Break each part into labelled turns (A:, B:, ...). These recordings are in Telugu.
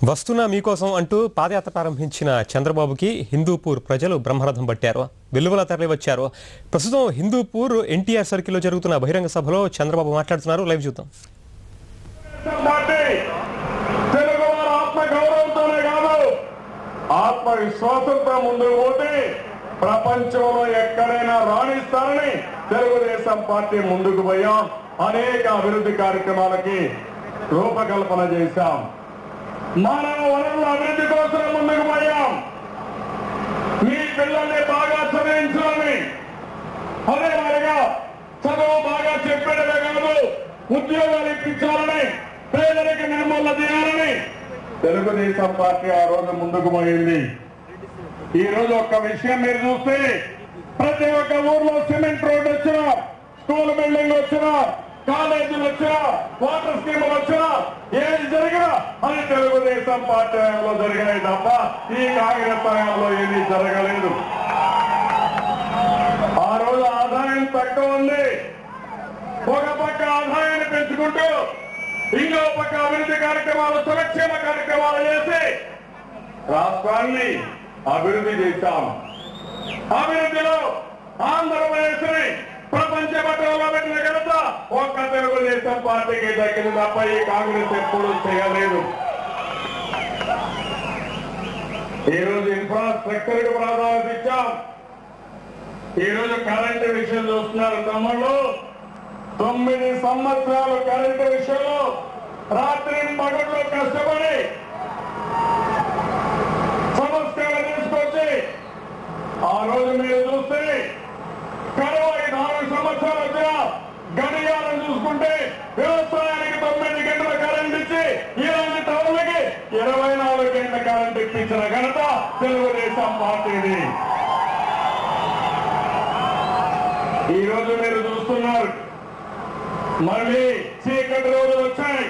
A: వస్తున్నా మీకోసం అంటూ పాదయాత్ర ప్రారంభించిన చంద్రబాబుకి హిందూపూర్ ప్రజలు బ్రహ్మరథం పట్టారు. వెలువల తరలి వచ్చారు. ప్రస్తుతం హిందూపూర్ ఎన్టీఆర్ సర్కిల్లో జరుగుతున్న బహిరంగ సభలో చంద్రబాబు మాట్లాడుతున్నారు. లైవ్ చూద్దాం.
B: ఆత్మవిశ్వాసంతో ముందుకు పోతే ప్రపంచంలో ఎక్కడైనా రాణిస్తారని తెలుగుదేశం పార్టీ ముందుకు పోయాం. అనేక అభివృద్ధి కార్యక్రమాలకి రూపకల్పన చేశాం. మానవ వనరుల అభివృద్ధి కోసం ముందుకు పోయాం. మీ పిల్లల్ని బాగా చదివించాలని, అదే మాదిరిగా చదువు బాగా చెప్పేటమే కాదు ఉద్యోగాలు ఇప్పించాలని, పేదరిక నిర్మూలన చేయాలని తెలుగుదేశం పార్టీ ఆ రోజు ముందుకు పోయింది. ఈ రోజు ఒక్క విషయం మీరు చూస్తే ప్రతి ఒక్క ఊర్లో సిమెంట్ రోడ్ వచ్చినా, స్కూల్ బిల్డింగ్ వచ్చినా, కాలేజీలు వచ్చినా, వాటర్ స్కీములు వచ్చినా, ఏది జరిగినా అది తెలుగుదేశం పార్టీ హయాంలో జరిగాయి తప్ప ఈ కాంగ్రెస్ హయాంలో ఏమీ జరగలేదు. ఆ రోజు ఆదాయం తక్కువ ఉంది. ఒక పక్క ఆదాయాన్ని పెంచుకుంటూ ఇంకో పక్క అభివృద్ధి కార్యక్రమాలు, సంక్షేమ కార్యక్రమాలు చేసి రాష్ట్రాన్ని అభివృద్ధి చేశాం. అభివృద్ధిలో ఆంధ్రప్రదేశ్ ని ప్రపంచ పట్టణంలో పెట్టిన ఘనత ఒక్క తెలుగుదేశం పార్టీకి దక్కింది తప్ప ఈ కాంగ్రెస్ ఎప్పుడూ చేయలేదు. ఈ రోజు ఇన్ఫ్రాస్ట్రక్చర్ కు ప్రాధాన్యత ఇచ్చాం. ఈ రోజు కరెంటు విషయం చూస్తున్నారు తమ్ముళ్ళు. 9 సంవత్సరాలు కరెంటు విషయంలో రాత్రి పగట్లో కష్టపడి సమస్యలు తీసుకొచ్చి ఆ రోజు మీరు చూస్తే కరువు 4 సంవత్సరాలు వచ్చిన గడియాలను చూసుకుంటే వ్యవసాయానికి 9 గంటల కరెంట్ ఇచ్చి ఇలాంటి టౌన్లకి 24 గంటల కరెంట్ ఇప్పించిన ఘనత తెలుగుదేశం పార్టీది. ఈ రోజు మీరు చూస్తున్నారు మళ్ళీ చీకటి రోజులు వచ్చాయి.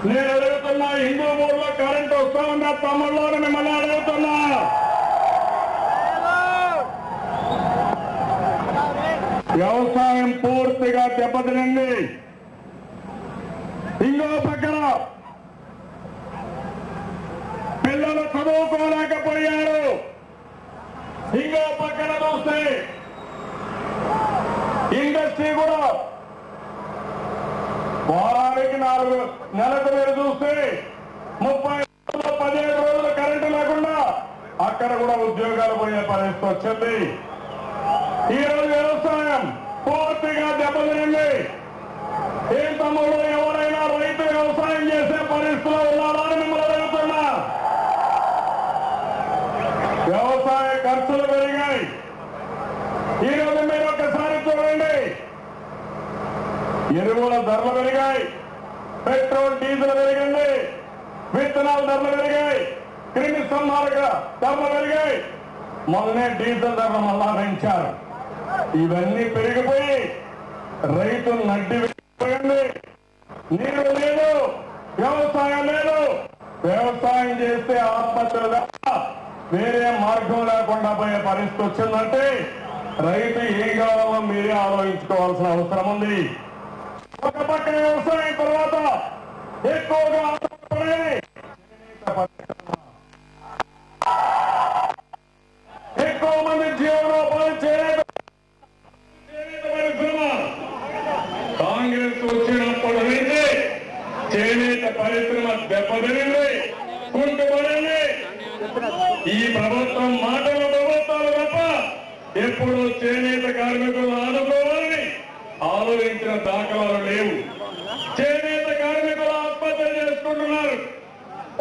B: నేను అడుగుతున్నా, హిందూపూర్లో కరెంట్ వస్తా ఉన్న తమ్ముళ్ళని మిమ్మల్ని అడుగుతున్నా, వ్యవసాయం పూర్తిగా దెబ్బతినింది. ఇంకో పక్కన పిల్లలు చదువుకోలేకపోయారు. ఇంకో పక్కన చూస్తే ఇండస్ట్రీ కూడా వారానికి 4 నెలకు మీరు చూస్తే 15 రోజులు కరెంటు లేకుండా అక్కడ కూడా ఉద్యోగాలు పోయే పరిస్థితి వచ్చింది. ఈ రోజు వ్యవసాయం పూర్తిగా దెబ్బతినింది. ఏం తమ్ముడు, ఎవరైనా రైతు వ్యవసాయం చేసే పరిస్థితిలో ఉన్నారా అని మిమ్మల్ని అడుగుతున్నా. వ్యవసాయ ఖర్చులు పెరిగాయి. ఈ రోజు మీరు ఒకసారి చూడండి, ఎరువుల ధరలు పెరిగాయి, పెట్రోల్ డీజిల్ పెరిగింది, విత్తనాల ధరలు పెరిగాయి, క్రిమి సంహారక ధరలు పెరిగాయి, మొదలనే డీజిల్ ధరలు మళ్ళా పెంచారు. ఇవన్నీ పెరిగిపోయి రైతు నడ్డి పెరిగిపోయింది. నీరు లేదు, వ్యవసాయం లేదు. వ్యవసాయం చేస్తే ఆత్మహత్యలు తప్ప వేరే మార్గం లేకుండా పోయే పరిస్థితి వచ్చిందంటే రైతు ఏం కావాలో మీరే ఆలోచించుకోవాల్సిన అవసరం ఉంది. ఒక పక్క వ్యవసాయం తర్వాత ఎక్కువగా ఎక్కువ మంది జీవనోపాధి చేనేత పరిశ్రమ కాంగ్రెస్ వచ్చినప్పుడు అయితే చేనేత పరిశ్రమ దెబ్బతినింది, కుంటుపడింది. ఈ ప్రభుత్వం మాటల ప్రభుత్వాలు తప్ప ఎప్పుడు చేనేత కార్మికులు ఆదుకోవాలని ఆలోచించిన దాఖలాలు లేవు. చేనేత కార్మికులు ఆత్మహత్య చేసుకుంటున్నారు.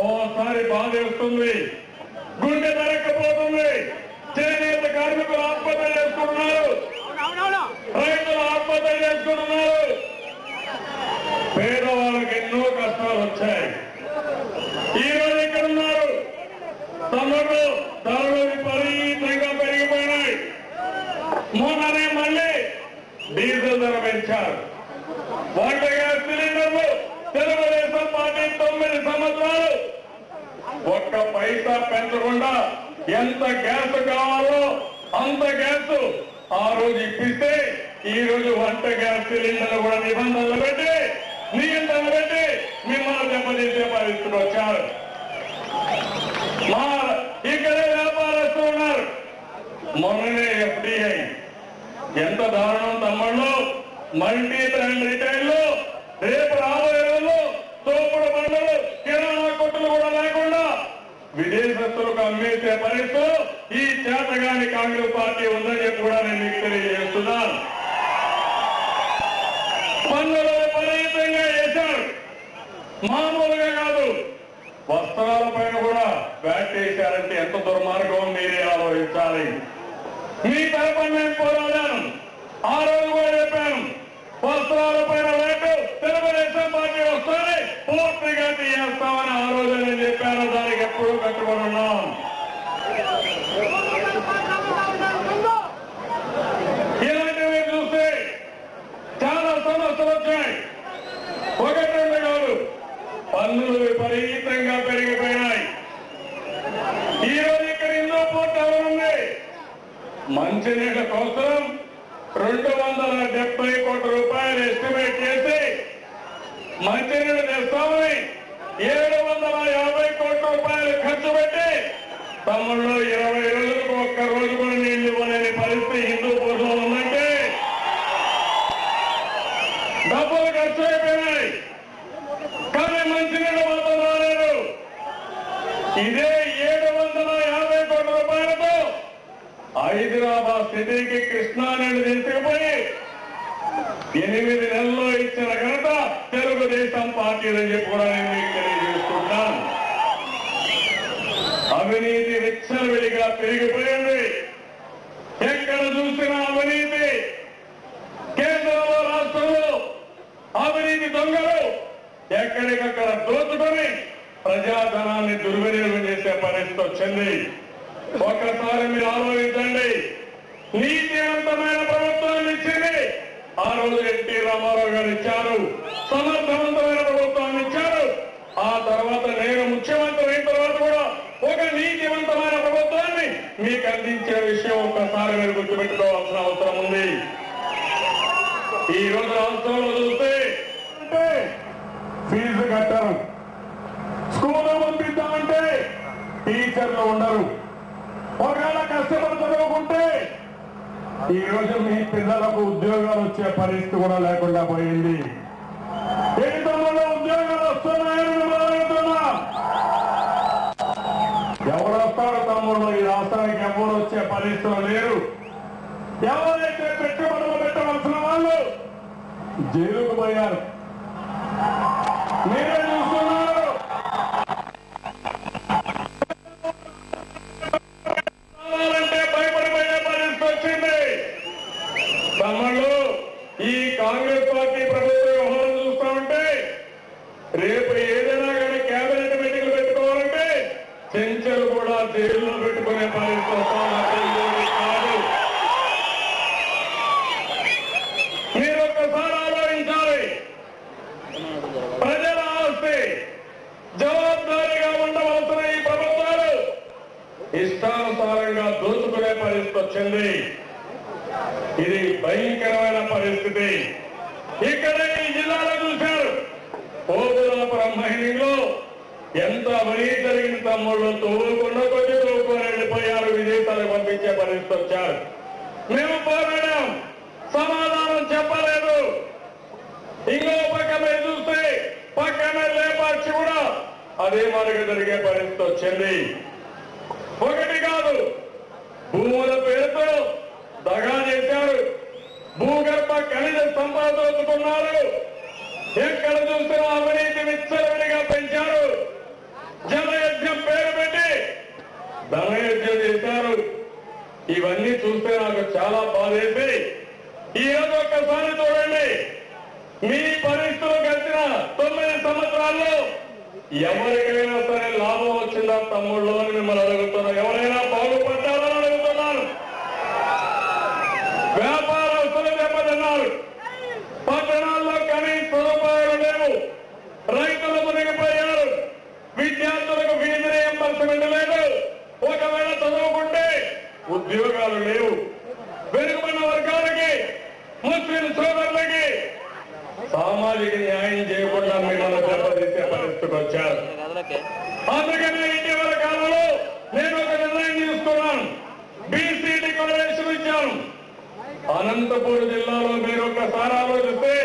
B: ఓసారి బాధేస్తుంది, గుండె తరక్కపోతుంది. చేనేత కార్మికులు ఆత్మహత్య చేసుకుంటున్నారు, రైతులు ఆత్మహత్య చేసుకుంటున్నారు. పేదవాళ్ళకి ఎన్నో కష్టాలు వచ్చాయి. ఈ రోజు ఇక్కడ ఉన్నారు తమ్ముడు, ధరలు విపరీతంగా పెరిగిపోయినాయి. మొన్ననే మళ్ళీ డీజిల్ ధర పెంచారు. వంట గ్యాస్ సిలిండర్లు తెలుగుదేశం పార్టీ 9 సంవత్సరాలు ఒక్క పైసా పెంచకుండా ఎంత గ్యాస్ కావాలో అంత గ్యాస్ ఆ రోజు ఇప్పిస్తే ఈ రోజు వంట గ్యాస్ సిలిండర్లు కూడా నిబంధనలు పెట్టి మిమ్మల్ని దెబ్బతీసే పరిస్థితులు వచ్చారు. మా ఇక్కడే వ్యాపారస్తులు ఉన్నారు. మొన్ననే FDI ఎంత దారుణం తమ్ముళ్ళు. మల్టీ బ్రాండ్ రిటైల్ రేపు రాబోయే రోజుల్లో తోపుడు బండ్లు కిరాణా కొట్టులు కూడా లేకుండా విదేశస్తులకు అమ్మేసే పరిస్థితులు ఈ చేతగాని కాంగ్రెస్ పార్టీ ఉందని చెప్పి కూడా నేను మీకు తెలియజేస్తున్నాను. పన్నులు విపరీతంగా వేశారు. మామూలుగా కాదు, వస్త్రాల పైన కూడా వ్యాట్ వేశారంటే ఎంత దుర్మార్గం మీరే ఆలోచించాలి. మీ తరపున నేను పోరాడాను. ఆ రోజు కూడా చెప్పాను, వస్త్రాల పైన వ్యాట్ తెలుగుదేశం పార్టీ వస్తే పూర్తిగా తీయేస్తామని ఆ రోజు నేను చెప్పాను. దానికి ఎప్పుడూ కట్టుబడి ఉన్నాం. ఇలాంటివి చూస్తే చాలా సమస్యలు వచ్చాయి. ఒకటి రెండు కాదు, పన్నులు విపరీతంగా పెరిగిపోయినాయి. ఈ రోజు ఇక్కడ హిందూపూర్ టవర్ ఉంది. మంచినీళ్ళ కోసం 270 కోట్ల రూపాయలు ఎస్టిమేట్ చేసి మంచినీళ్ళు తెస్తామని 750 కోట్ల రూపాయలు ఖర్చు పెట్టి తమ్ముళ్ళు 20 రోజులకు ఒక్క రోజు కూడా నీళ్లు ఇవ్వలేని పరిస్థితి హిందూపూర్లో ఉందంటే డబ్బులు ఖర్చు అయిపోయినాయి. కానీ మంచినీళ్ళు మాత్రం రాలేదు. ఇదే 750 కోట్ల రూపాయలతో హైదరాబాద్ సిటీకి కృష్ణా నీళ్లు తీసుకుపోయి 8 నెలల్లో ఇచ్చిన ఘనత తెలుగుదేశం పార్టీలని చెప్పి కూడా నేను మీకు తెలియజేసుకుంటాను. అవినీతి విచ్చలవిడిగా పెరిగిపోయింది. ఎక్కడ చూసినా అవినీతి. కేంద్రంలో రాష్ట్రంలో అవినీతి దొంగలు ఎక్కడికక్కడ దోచుకొని ప్రజాధనాన్ని దుర్వినియోగం చేసే పరిస్థితి వచ్చింది. ఒక్కసారి మీరు ఆలోచించండి. నీతివంతమైన ప్రభుత్వాన్ని ఇచ్చింది ఆ రోజు ఎన్టీ రామారావు గారు ఇచ్చారు. సమర్థవంతమైన ప్రభుత్వాన్ని ఇచ్చారు. ఆ తర్వాత నేను ముఖ్యమంత్రి అయిన తర్వాత కూడా ఒక నీతివంతమైన ప్రభుత్వాన్ని మీకు అందించే విషయం ఒక్కసారి మీరు గుర్తుపెట్టుకోవాల్సిన అవసరం ఉంది. ఈ రోజు రాష్ట్రంలో చూస్తే ఫీజు కట్టరు. స్కూల్లో పంపిద్దామంటే టీచర్లు ఉండరు. ఒకవేళ కష్టపడి చదువుకుంటే ఈ రోజు మీ పిల్లలకు ఉద్యోగాలు వచ్చే పరిస్థితి కూడా లేకుండా పోయింది. దేశంలో ఉద్యోగాలు వస్తున్నాయని అడుగుతున్నా. ఎవరు వస్తారు తమ్ముళ్ళు? ఈ రాష్ట్రానికి ఎవరు వచ్చే పరిస్థితులు లేరు. ఎవరైతే పెట్టుబడులు పెట్టవలసిన వాళ్ళు జైలుకు పోయారు. మీరే చూస్తున్నారు. భయపడిపోయే పరిస్థితి వచ్చింది. తమ్ముళ్ళు, ఈ కాంగ్రెస్ పార్టీ ప్రభుత్వ వ్యవహారం చూస్తా ఉంటే రేపు ఏదైనా కానీ కేబినెట్ మీటింగ్లు పెట్టుకోవాలంటే చెంచలు కూడా జైల్లో పెట్టుకునే పరిస్థితి కాదు. మీరు ఒక్కసారి ఆలోచించాలి. ప్రజల ఆస్తి జవాబుదారీగా ఉండవలసిన ఈ ప్రభుత్వాలు ఇష్టానుసారంగా దోచుకునే పరిస్థితి వచ్చింది. ఇది భయంకరమైన పరిస్థితి. ఇక్కడ ఈ జిల్లాలో చూశారు. ఓబులాపురం మైనింగ్ లో ఎంత అవినీతి జరిగిన తమ్ముళ్ళు తోలుకున్న కొద్ది తోలుకొని వెళ్ళిపోయారు. విదేశాలకు పంపించే పరిస్థితి వచ్చారు. మేము పోరాడాం, సమాధానం చెప్పలేదు. ఇంకో పక్క మీద చూస్తే పక్కన లేపాక్షి కూడా అదే మాదిరిగా జరిగే పరిస్థితి వచ్చింది. ఒకటి కాదు, భూముల పేరుతో దగా చేశారు. భూగర్భ ఖనిజ సంపద దోచుకున్నారు. ఎక్కడ చూసినా అవినీతి విచ్చలవిడిగా పెంచారు. జలయజ్ఞం పేరు పెట్టి ధనయజ్ఞం చేశారు. ఇవన్నీ చూస్తే నాకు చాలా బాధేసి ఈ రోజు ఒక్కసారి చూడండి. మీ పరిస్థితులు గడిచిన 9 సంవత్సరాల్లో ఎవరికైనా సరే లాభం వచ్చిందా తమ్ముళ్ళు అని మిమ్మల్ని అడుగుతున్నా. ఎవరైనా బాగుపడ్డారని అడుగుతున్నాను. వ్యాపారస్తులు దెబ్బతిన్నారు. పట్టణాల్లో కనీస సదుపాయాలు లేవు. రైతులు మునిగిపోయారు. విద్యార్థులకు ఫీజు రీయింబర్స్మెంట్ లేదు. ఒకవేళ చదువుకుంటే ఉద్యోగాలు లేవు. వెనుకబడిన వర్గాలకి, ముస్లిం సోదరులకి సామాజిక న్యాయం చేయకుండా మిమ్మల్ని దెబ్బతీసే పరిస్థితికి వచ్చారు. అందుకనే ఇటీవల కాలంలో అనంతపూర్ జిల్లాలో మీరు ఒక్కసారి ఆలోచిస్తే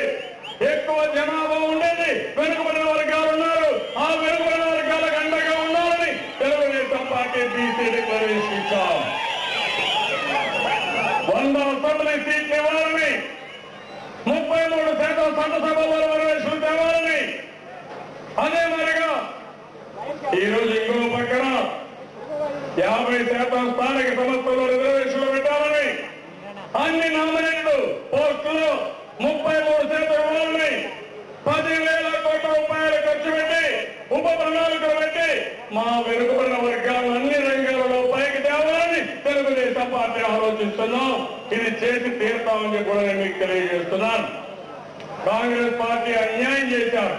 B: ఎక్కువ జనాభా ఉండేది వెనుకబడిన వర్గాలు ఉన్నారు. ఆ వెనుకబడిన వర్గాలకు అండగా ఉండాలని తెలుగుదేశం పార్టీ బీసీ డిక్లరేషన్ ఇచ్చాం. 100 అసెంబ్లీ సీట్లు ఇవ్వాలని, 33% చట్టసభలో రిజర్వేషన్లు తేవాలని, అదే మరిగా ఈరోజు ఇంకో పక్కన 50% స్థానిక సంస్థల్లో రిజర్వేషన్లు పెట్టాలని, అన్ని నామినేట్లు పోస్టులు 33% ఇవ్వాలని, 10,000 కోట్ల రూపాయలు ఖర్చు పెట్టి ఉప ప్రణాళికలు పెట్టి మా వెనుకబడిన వర్గాలను అన్ని రంగాలలో పైకి తేవాలని తెలుగుదేశం పార్టీ ఆలోచిస్తున్నాం. ఇది చేసి తీరుతామని కూడా నేను మీకు తెలియజేస్తున్నాను. కాంగ్రెస్ పార్టీ అన్యాయం చేశారు,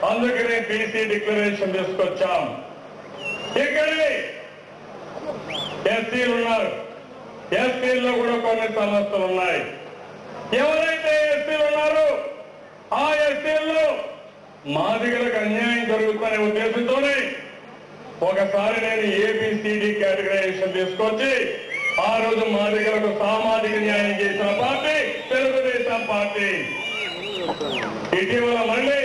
B: అందుకనే బీసీ డిక్లరేషన్ తీసుకొచ్చాం. ఇక్కడే ఎస్సీలు ఉన్నారు, ఎస్సీల్లో కూడా కొన్ని సమస్యలు ఉన్నాయి. ఎవరైతే ఎస్సీలు ఉన్నారో ఆ ఎస్సీల్లో మాదిగలకు అన్యాయం జరుగుతుందనే ఉద్దేశంతోనే ఒకసారి నేను ఏబిసిడి కేటగరైజేషన్ తీసుకొచ్చి ఆ రోజు మాదిగలకు సామాజిక న్యాయం చేసిన పార్టీ తెలుగుదేశం పార్టీ. ఇటీవల మళ్ళీ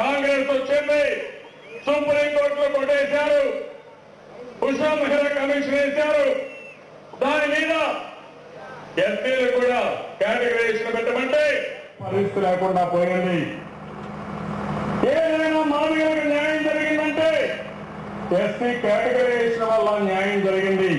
B: కాంగ్రెస్ వచ్చింది, సుప్రీంకోర్టులో కొట్టేశారు, ఉషా మెహ్రా కమిషన్ వేశారు. దాని మీద ఎస్సీలు కూడా కేటగరైజేషన్ పెట్టమంటే పరిస్థితి లేకుండా పోయింది. ఏదైనా మాదిగలకు న్యాయం జరిగిందంటే ఎస్సీ కేటగరైజేషన్ వల్ల న్యాయం జరిగింది.